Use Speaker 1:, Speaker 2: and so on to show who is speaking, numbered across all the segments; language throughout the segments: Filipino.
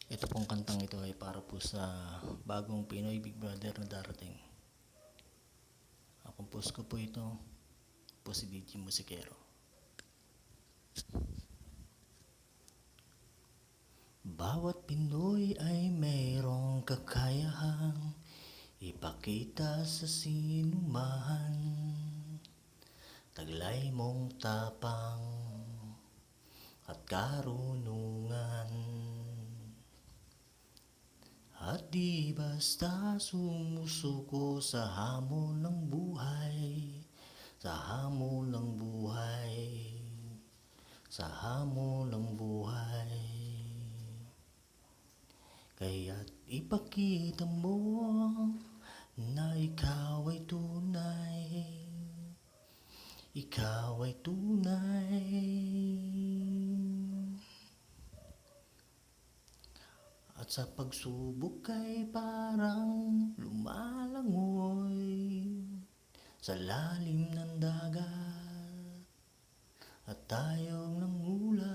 Speaker 1: Ito pong kantang ito ay para po sa bagong Pinoy Big Brother na darating. Compose ko po ito, po si DJ Musikero. Bawat Pinoy ay mayroong kakayahang ipakita sa sinuman. Taglay mong tapang at karunungan. At di basta sumusuko sa hamon ng buhay, sa hamon ng buhay, sa hamon ng buhay. Kaya't ipakita mo na ikaw ay tunay, ikaw ay tunay. At sa pagsubok ay parang lumalangoy sa lalim ng dagat at tayong nangulap.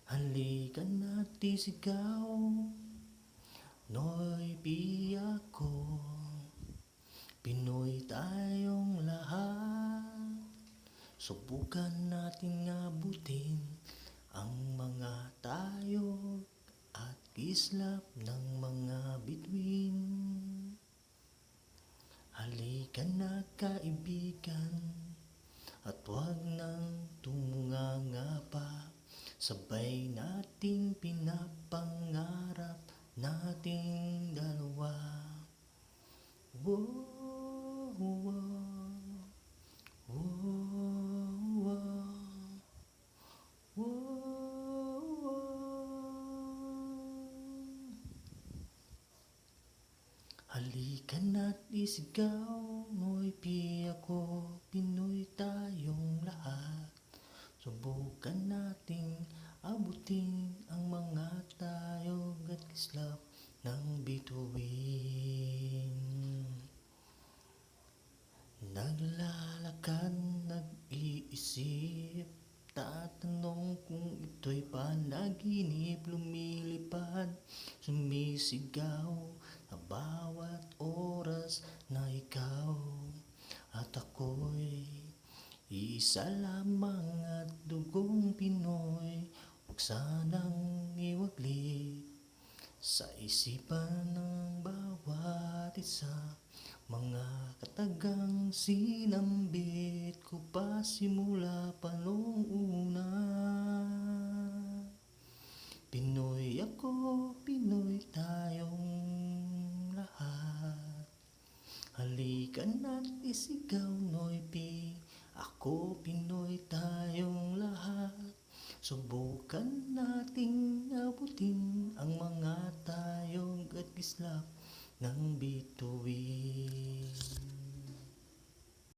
Speaker 1: Halika na't isigaw, Noy Piako, Pinoy tayong lahat. Subukan natin abutin ang mga tayo at kislap ng mga bituin. Halika na kaibigan, at huwag nang tumunganga pa. Sabay nating pinapangarap nating dalawa. Whoa, whoa, whoa, whoa. Halika na't isigaw, Noy Piako, Pinoy tayong lahat. Subukan nating abutin ang mga tayog at kislap ng bituin. Naglalakad, nag-iisip, tatanong kung ito'y panaginip. Lumilipad, sumisigaw sa bawat oras na ikaw at ako'y isa lamang at dugong Pinoy. Huwag sanang iwaglit sa isipan ng bawat isa. Mga katagang sinambit ko pa simula pa noong una. Pinoy ako, Pinoy tayong lahat. Halika na't isigaw, Noy Pi, ako, Pinoy tayong lahat. Subukan nating abutin ang mga tayog at kislap ng bituin.